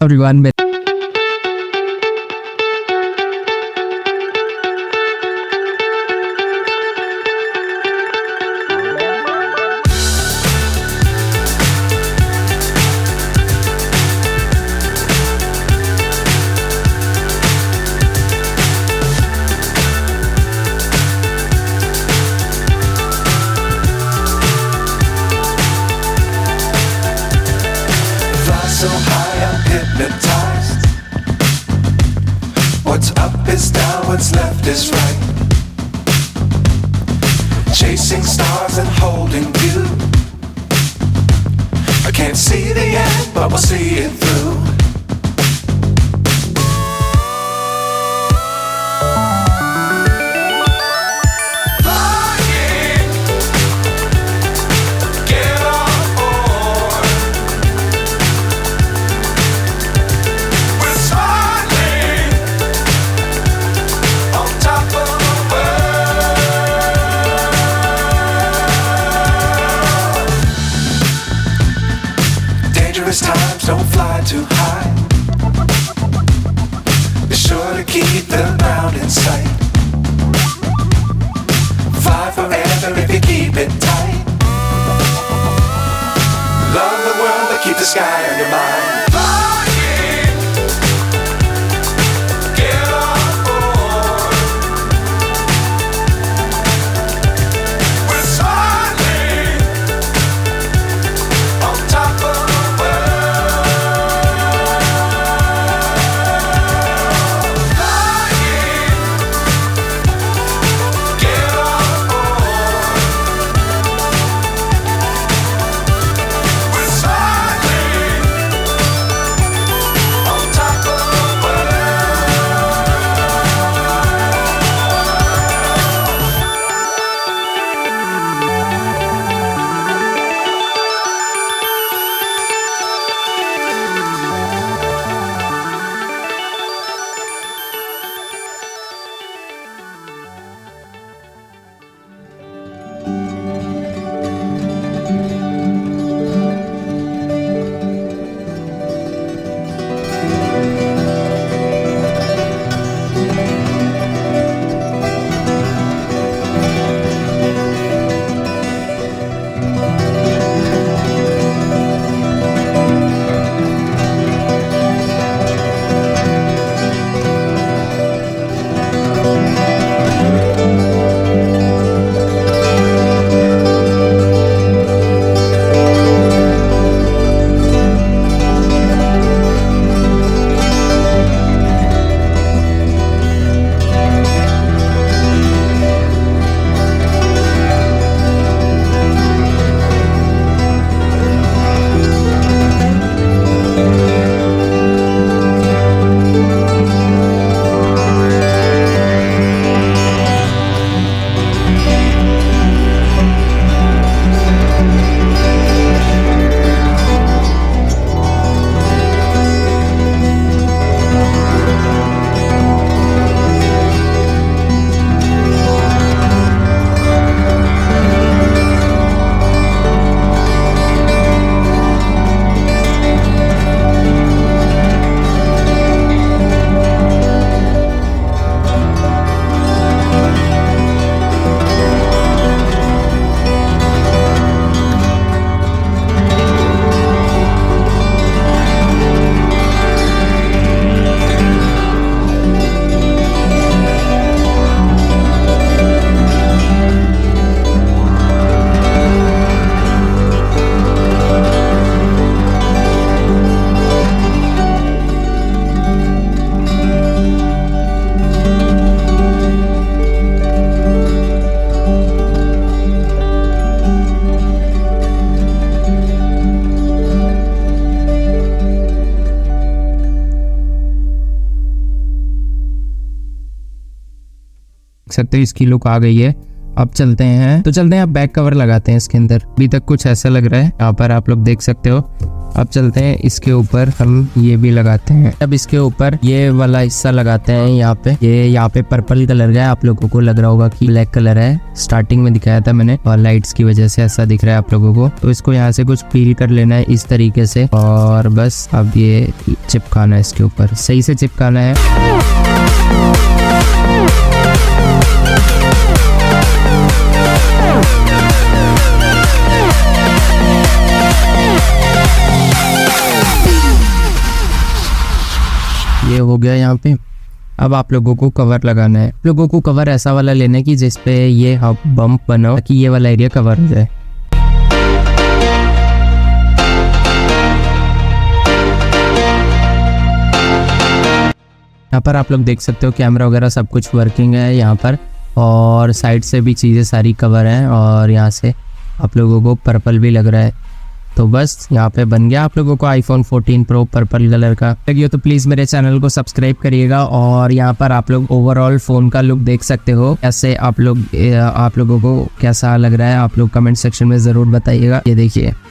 Everyone. So high I'm hypnotized. What's up is down, what's left is right. Chasing stars and holding you. I can't see the end, but we'll see it through. Times don't fly too high. Be sure to keep the ground in sight. Fly forever if you keep it tight. Love the world but keep the sky on your mind. सकते हो इसकी look आ गई है। अब चलते हैं, तो चलते हैं, अब बैक कवर लगाते हैं इसके अंदर। अभी तक कुछ ऐसा लग रहा है, यहाँ पर आप लोग देख सकते हो अब चलते हैं इसके ऊपर हम ये भी लगाते हैं। अब इसके ऊपर ये वाला हिस्सा लगाते हैं। यहाँ पे पर्पल कलर का है, आप लोगों को लग रहा होगा कि ब्लैक कलर है, स्टार्टिंग में दिखाया था मैंने और लाइट्स की वजह से ऐसा दिख रहा है आप लोगों को। तो इसको यहाँ से कुछ पील कर लेना है इस तरीके से और बस अब ये चिपकाना है, इसके ऊपर सही से चिपकाना है। ये हो गया यहाँ पे। अब आप लोगों को कवर लगाना है। आप लोगों को कवर ऐसा वाला लेना है कि जिसपे ये बम्प बना हो ताकि ये वाला एरिया कवर हो जाए। यहाँ पर आप लोग देख सकते हो कैमरा वगैरह सब कुछ वर्किंग है यहाँ पर और साइड से भी चीज़ें सारी कवर हैं और यहाँ से आप लोगों को पर्पल भी लग रहा है। तो बस यहाँ पे बन गया आप लोगों को iPhone 14 Pro पर्पल कलर का। लगी हो तो प्लीज़ मेरे चैनल को सब्सक्राइब करिएगा और यहाँ पर आप लोग ओवरऑल फ़ोन का लुक देख सकते हो। ऐसे आप लोगों को कैसा लग रहा है आप लोग कमेंट सेक्शन में ज़रूर बताइएगा। ये देखिए।